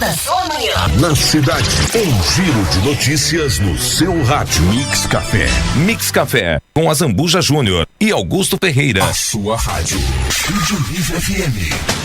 da sua manhã. Na cidade, um giro de notícias no seu rádio. Mix Café. Mix Café, com Azambuja Júnior e Augusto Ferreira. A sua rádio. Estúdio Livre FM.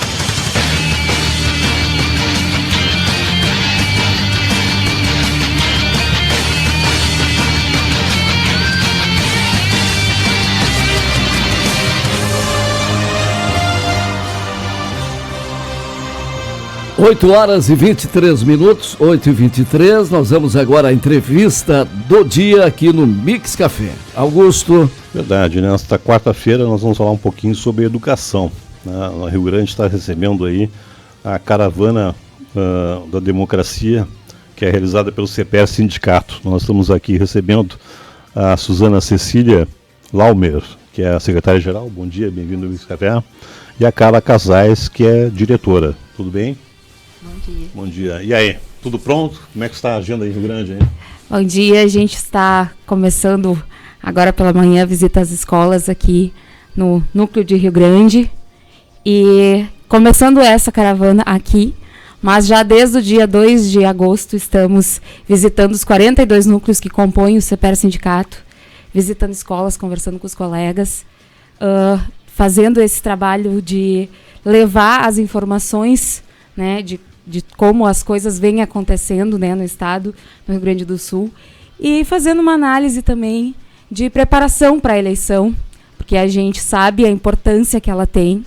8h23, 8h23, nós vamos agora à entrevista do dia aqui no Mix Café. Augusto. Verdade, né? Nesta quarta-feira nós vamos falar um pouquinho sobre educação. O Rio Grande está recebendo aí a caravana da democracia, que é realizada pelo CEPER Sindicato. Nós estamos aqui recebendo a Suzana Cecília Laumer, que é a secretária-geral. Bom dia, bem-vindo ao Mix Café. E a Carla Casais, que é diretora. Tudo bem? Bom dia. Bom dia. E aí, tudo pronto? Como é que está a agenda aí no Rio Grande, hein? Bom dia, a gente está começando agora pela manhã a visita às escolas aqui no núcleo de Rio Grande e começando essa caravana aqui, mas já desde o dia 2 de agosto estamos visitando os 42 núcleos que compõem o CEPER Sindicato, visitando escolas, conversando com os colegas, fazendo esse trabalho de levar as informações, né, de como as coisas vêm acontecendo, né, no estado, no Rio Grande do Sul, e fazendo uma análise também de preparação para a eleição, porque a gente sabe a importância que ela tem,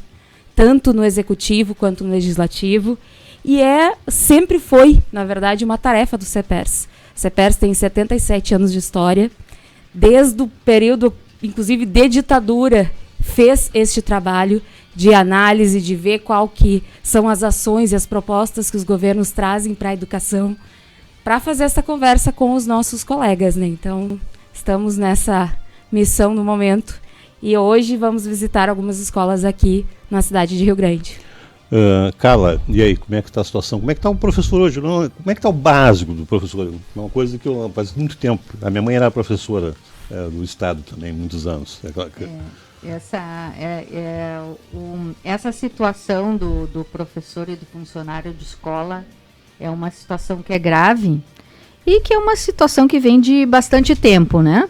tanto no executivo quanto no legislativo, e sempre foi, na verdade, uma tarefa do CEPERS. O CEPERS tem 77 anos de história, desde o período, inclusive, de ditadura, fez este trabalho de análise, de ver qual que são as ações e as propostas que os governos trazem para a educação, para fazer essa conversa com os nossos colegas, né? Então, estamos nessa missão no momento e hoje vamos visitar algumas escolas aqui na cidade de Rio Grande. Carla, e aí, como é que está a situação? Como é que está o professor hoje? Como é que está o básico do professor? Uma coisa que eu faz muito tempo. A minha mãe era professora do estado também, muitos anos. Essa situação do professor e do funcionário de escola é uma situação que é grave e que é uma situação que vem de bastante tempo, né?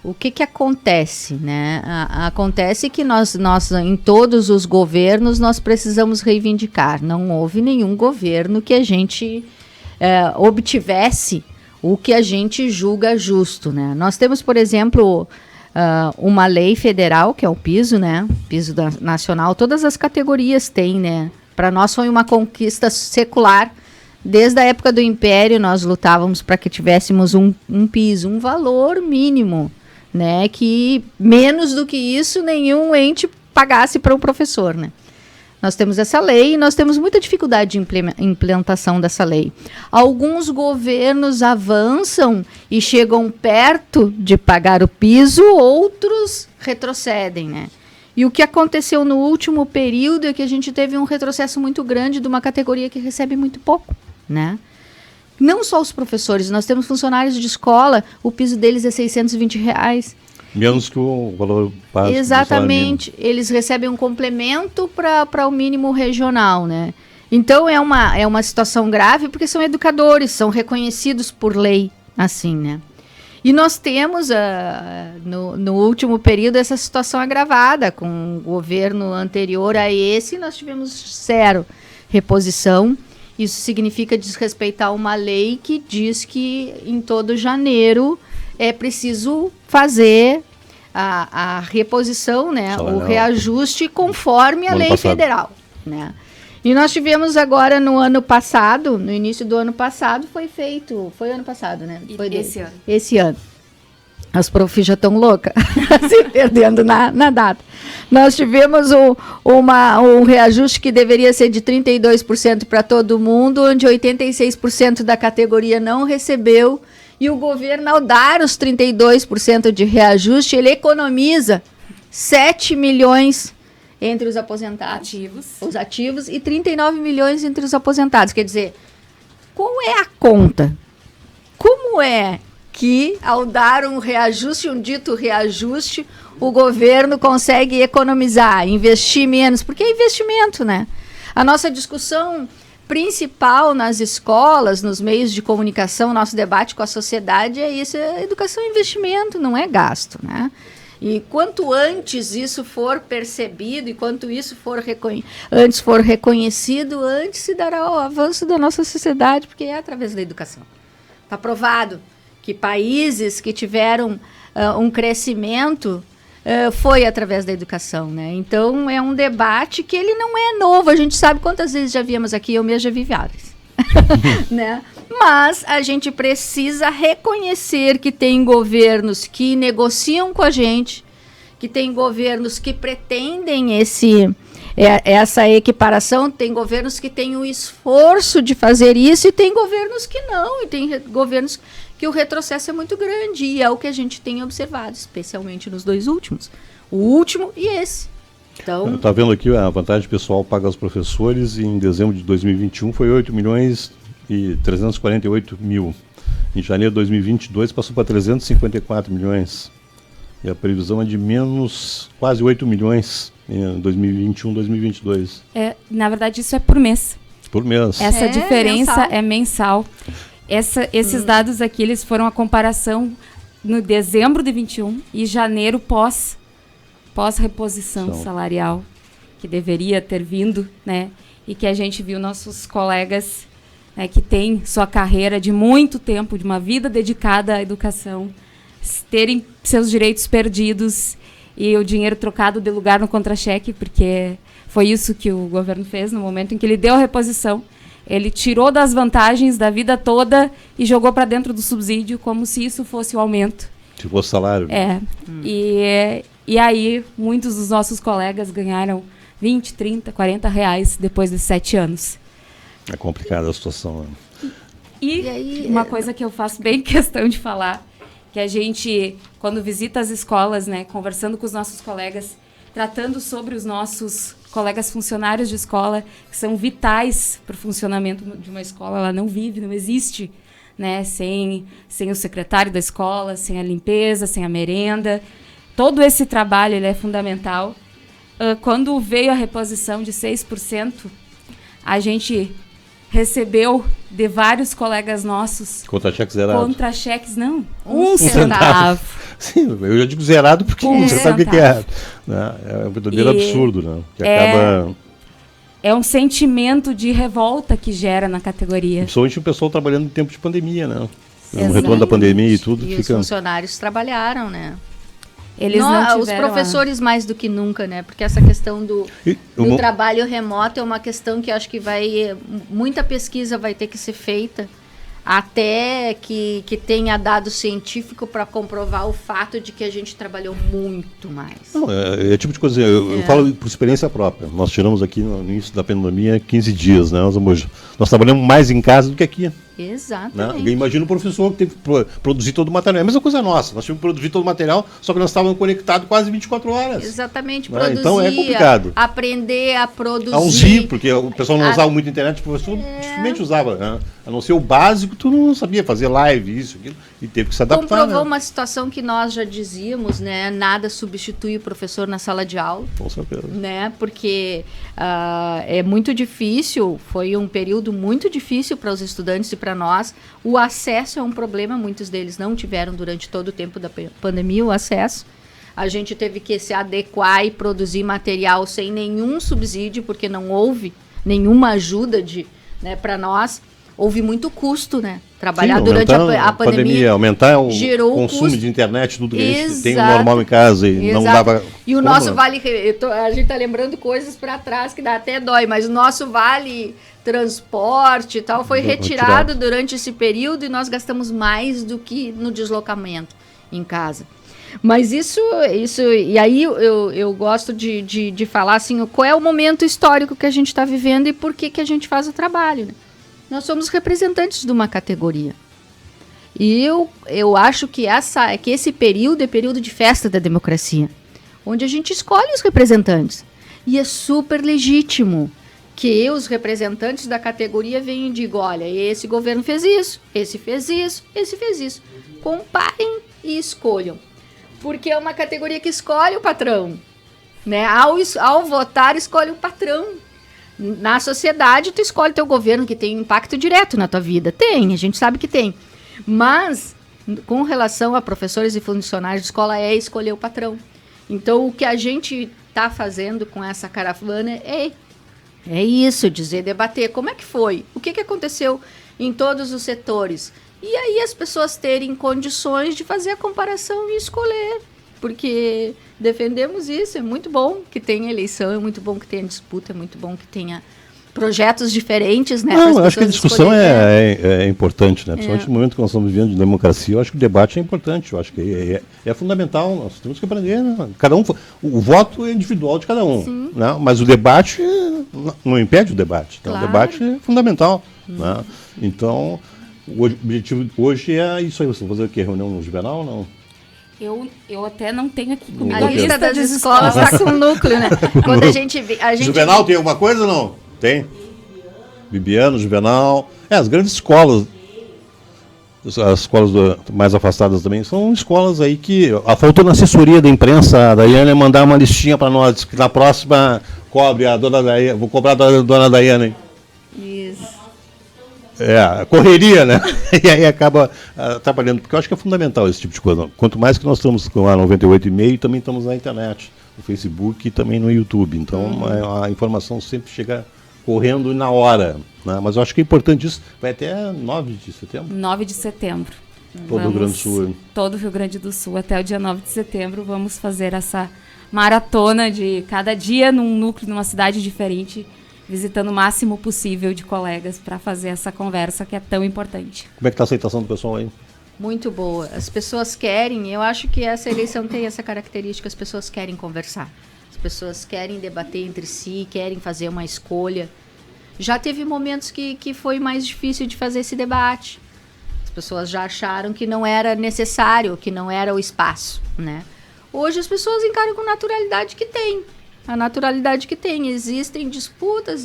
O que acontece, né? Acontece que nós, em todos os governos, nós precisamos reivindicar. Não houve nenhum governo que a gente obtivesse o que a gente julga justo, né? Nós temos, por exemplo, uma lei federal, que é o piso, né? Piso nacional, todas as categorias têm, né? Para nós foi uma conquista secular. Desde a época do Império, nós lutávamos para que tivéssemos um piso, um valor mínimo, né? Que menos do que isso, nenhum ente pagasse para um professor, né? Nós temos essa lei e nós temos muita dificuldade de implementação dessa lei. Alguns governos avançam e chegam perto de pagar o piso, outros retrocedem, né? E o que aconteceu no último período é que a gente teve um retrocesso muito grande de uma categoria que recebe muito pouco, né? Não só os professores, nós temos funcionários de escola, o piso deles é R$620. Menos que o valor básico. Exatamente, eles recebem um complemento para o mínimo regional, né? Então é uma situação grave porque são educadores, são reconhecidos por lei, assim, né? E nós temos no último período essa situação agravada com o governo anterior a esse, nós tivemos 0 reposição. Isso significa desrespeitar uma lei que diz que em todo janeiro é preciso fazer a reposição, né, o reajuste conforme a lei federal, né? E nós tivemos agora no ano passado, no início do ano passado, foi ano passado, né? Esse ano. As profs já estão loucas, se perdendo na data. Nós tivemos um reajuste que deveria ser de 32% para todo mundo, onde 86% da categoria não recebeu. E o governo, ao dar os 32% de reajuste, ele economiza 7 milhões entre os aposentados, os ativos, e 39 milhões entre os aposentados. Quer dizer, qual é a conta? Como é que, ao dar um reajuste, um dito reajuste, o governo consegue economizar, investir menos? Porque é investimento, né? A nossa discussão principal nas escolas, nos meios de comunicação, nosso debate com a sociedade é isso, a educação é investimento, não é gasto, né? E quanto antes isso for percebido e quanto isso antes for reconhecido, antes se dará o avanço da nossa sociedade, porque é através da educação. Está provado que países que tiveram um crescimento foi através da educação, né? Então é um debate que ele não é novo, a gente sabe quantas vezes já víamos aqui, eu mesmo já vi várias. Né? Mas a gente precisa reconhecer que tem governos que negociam com a gente, que tem governos que pretendem essa equiparação, tem governos que têm o esforço de fazer isso e tem governos que não, e tem governos que o retrocesso é muito grande, e é o que a gente tem observado, especialmente nos 2 últimos, o último e esse. Então, está vendo aqui a vantagem pessoal paga aos professores, e em dezembro de 2021 foi 8.348.000. Em janeiro de 2022 passou para 354 milhões. E a previsão é de menos quase 8 milhões em 2021, 2022. Na verdade, isso é por mês. Por mês. Essa diferença mensal. é mensal. Esses dados aqui, eles foram a comparação no dezembro de 21 e janeiro pós-reposição salarial, que deveria ter vindo, né? E que a gente viu nossos colegas, né, que têm sua carreira de muito tempo, de uma vida dedicada à educação, terem seus direitos perdidos e o dinheiro trocado de lugar no contra-cheque, porque foi isso que o governo fez no momento em que ele deu a reposição. Ele tirou das vantagens da vida toda e jogou para dentro do subsídio, como se isso fosse o aumento. Se fosse salário. E aí, muitos dos nossos colegas ganharam 20, 30, 40 reais depois de 7 anos. É complicada a situação. Né? E aí, uma coisa que eu faço bem questão de falar, que a gente, quando visita as escolas, né, conversando com os nossos colegas, tratando sobre os nossos colegas funcionários de escola, que são vitais para o funcionamento de uma escola, ela não vive, não existe, né, sem o secretário da escola, sem a limpeza, sem a merenda. Todo esse trabalho ele é fundamental. Quando veio a reposição de 6%, a gente recebeu de vários colegas nossos... Contra-cheques zerado. Contra-cheques, não. Um centavo. Sim, eu já digo zerado porque você sabe o que é. Né? É um verdadeiro absurdo, né? Que acaba... É um sentimento de revolta que gera na categoria. Principalmente o pessoal trabalhando em tempo de pandemia, né? No retorno da pandemia e tudo. E os funcionários trabalharam, né? Eles não os professores mais do que nunca, né? Porque essa questão do trabalho remoto é uma questão que acho que muita pesquisa vai ter que ser feita até que tenha dado científico para comprovar o fato de que a gente trabalhou muito mais. Não, é tipo de coisa, eu falo por experiência própria. Nós tiramos aqui no início da pandemia 15 dias, né? Nós trabalhamos mais em casa do que aqui. Exatamente. Né? Imagina o professor que teve que produzir todo o material. É a mesma coisa nossa. Nós tivemos que produzir todo o material, só que nós estávamos conectados quase 24 horas. Exatamente. Né? Então é complicado. Aprender a produzir. A usar, porque o pessoal não usava muito a internet, o professor dificilmente usava. Né? A não ser o básico, tu não sabia fazer live, isso, aquilo, e teve que se adaptar. Comprovou, né? uma situação que nós já dizíamos, né? Nada substitui o professor na sala de aula. Com certeza. Né? Porque é muito difícil, foi um período muito difícil para os estudantes e para nós. O acesso é um problema, muitos deles não tiveram durante todo o tempo da pandemia o acesso. A gente teve que se adequar e produzir material sem nenhum subsídio, porque não houve nenhuma ajuda para nós. Houve muito custo, né? Trabalhar durante a pandemia. Aumentar o gerou consumo custo. de internet, tudo que a gente tem normal em casa e não dava... E o nosso vale... a gente está lembrando coisas para trás que dá até dói, mas o nosso vale transporte e tal foi retirado durante esse período e nós gastamos mais do que no deslocamento em casa. Mas isso e aí eu gosto de falar assim, qual é o momento histórico que a gente está vivendo e por que a gente faz o trabalho, né? Nós somos representantes de uma categoria. E eu acho que esse período é período de festa da democracia, onde a gente escolhe os representantes. E é super legítimo que os representantes da categoria venham e digam, olha, esse governo fez isso, esse fez isso, esse fez isso. Comparem e escolham. Porque é uma categoria que escolhe o patrão. Né? Ao votar, escolhe o patrão. Na sociedade, tu escolhe teu governo que tem impacto direto na tua vida. Tem, a gente sabe que tem. Mas, com relação a professores e funcionários de escola, é escolher o patrão. Então, o que a gente está fazendo com essa caravana é isso, debater como é que foi, o que aconteceu em todos os setores. E aí as pessoas terem condições de fazer a comparação e escolher. Porque defendemos isso, é muito bom que tenha eleição, é muito bom que tenha disputa, é muito bom que tenha projetos diferentes, né? Não, eu acho que a discussão é importante, né? Principalmente no momento que nós estamos vivendo de democracia, eu acho que o debate é importante, eu acho que é fundamental, nós temos que aprender, né? O voto é individual de cada um, né? Mas o debate não impede o debate, claro. O debate é fundamental, né? Então, o objetivo hoje é isso aí, vocês vão fazer o quê? Reunião no Juvenal ou não? Eu até não tenho aqui comigo a lista das escolas está com o núcleo, né? Quando a gente Juvenal tem alguma coisa ou não? Tem. Bibiano, Juvenal. As grandes escolas, as escolas mais afastadas também, são escolas aí que... Faltou na assessoria da imprensa, a Daiane mandar uma listinha para nós, que na próxima cobre a dona Daiane. Vou cobrar a dona Daiane, hein? Isso. Correria, né? E aí acaba atrapalhando, porque eu acho que é fundamental esse tipo de coisa. Quanto mais que nós estamos com a 98,5, também estamos na internet, no Facebook e também no YouTube. Então a informação sempre chega correndo na hora, né? Mas eu acho que é importante isso. Vai até 9 de setembro? 9 de setembro. Todo o Rio Grande do Sul. Todo o Rio Grande do Sul. Até o dia 9 de setembro vamos fazer essa maratona de cada dia num núcleo, numa cidade diferente, visitando o máximo possível de colegas para fazer essa conversa que é tão importante. Como é que está a aceitação do pessoal aí? Muito boa. As pessoas querem, eu acho que essa eleição tem essa característica, as pessoas querem conversar. As pessoas querem debater entre si, querem fazer uma escolha. Já teve momentos que foi mais difícil de fazer esse debate. As pessoas já acharam que não era necessário, que não era o espaço, né? Hoje as pessoas encaram com naturalidade que tem. A naturalidade que tem. Existem disputas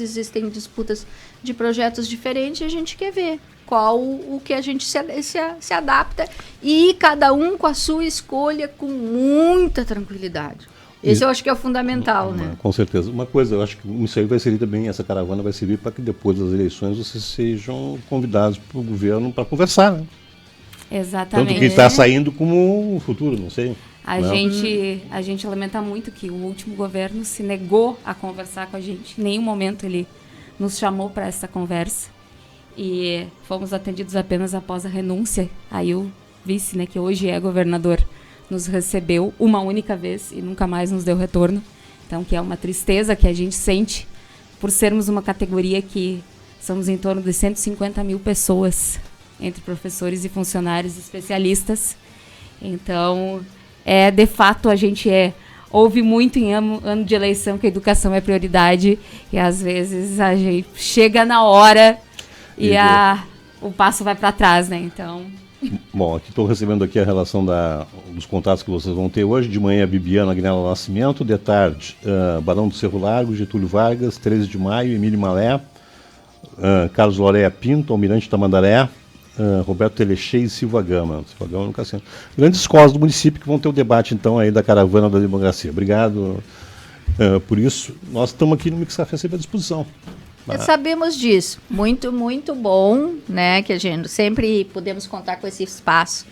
de projetos diferentes e a gente quer ver qual o que a gente se adapta e cada um com a sua escolha com muita tranquilidade. Esse eu acho que é o fundamental, né? Com certeza. Uma coisa, eu acho que isso aí vai servir também, essa caravana vai servir para que depois das eleições vocês sejam convidados para o governo para conversar, né? Exatamente. Tanto que está saindo como o futuro, não sei. A gente lamenta muito que o último governo se negou a conversar com a gente. Em nenhum momento ele nos chamou para essa conversa. E fomos atendidos apenas após a renúncia. Aí o vice, né, que hoje é governador, nos recebeu uma única vez e nunca mais nos deu retorno. Então, que é uma tristeza que a gente sente por sermos uma categoria que somos em torno de 150 mil pessoas, entre professores e funcionários especialistas. Então, de fato, a gente ouve muito em ano de eleição que a educação é prioridade e às vezes a gente chega na hora e o passo vai para trás, né? Então... Bom, aqui estou recebendo aqui a relação dos contatos que vocês vão ter hoje. De manhã, Bibiana Agnella Nascimento. De tarde, Barão do Cerro Largo, Getúlio Vargas, 13 de Maio, Emílio Malé, Carlos Loréia Pinto, Almirante Tamandaré, Roberto Telechê e Silva Gama. Silva Gama nunca sendo. Grandes escolas do município que vão ter o debate, então, aí da caravana da democracia. Obrigado por isso. Nós estamos aqui no Mix Café sempre à disposição. Sabemos disso. Muito, muito bom, né? Que a gente sempre podemos contar com esse espaço.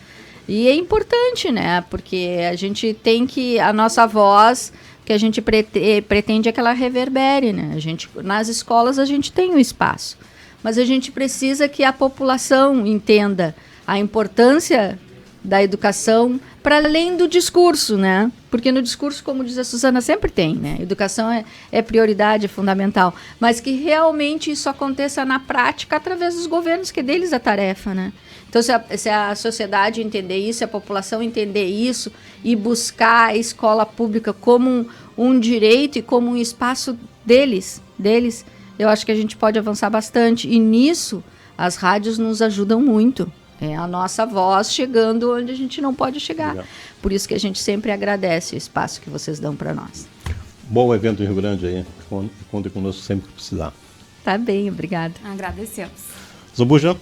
E é importante, né? Porque a gente tem que... A nossa voz, que a gente pretende é que ela reverbere, né? Nas escolas a gente tem um espaço. Mas a gente precisa que a população entenda a importância da educação para além do discurso, né? Porque no discurso, como diz a Suzana, sempre tem, né? Educação é prioridade, é fundamental. Mas que realmente isso aconteça na prática através dos governos, que é deles a tarefa, né? Então, se a sociedade entender isso, se a população entender isso e buscar a escola pública como um direito e como um espaço deles, eu acho que a gente pode avançar bastante. E nisso, as rádios nos ajudam muito. É a nossa voz chegando onde a gente não pode chegar. Legal. Por isso que a gente sempre agradece o espaço que vocês dão para nós. Bom evento em Rio Grande aí. Conte conosco sempre que precisar. Tá bem, obrigado. Agradecemos. Zambuja.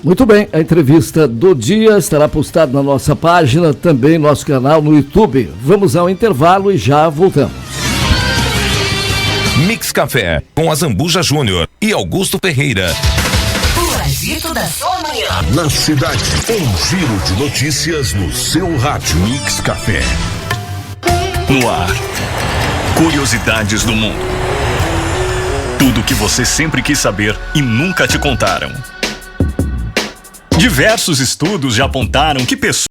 Muito bem, a entrevista do dia estará postada na nossa página, também no nosso canal no YouTube. Vamos ao intervalo e já voltamos. Mix Café, com Azambuja Júnior e Augusto Ferreira. O agito da sua manhã. Na cidade, um giro de notícias no seu rádio. Mix Café. No ar, curiosidades do mundo. Tudo o que você sempre quis saber e nunca te contaram. Diversos estudos já apontaram que pessoas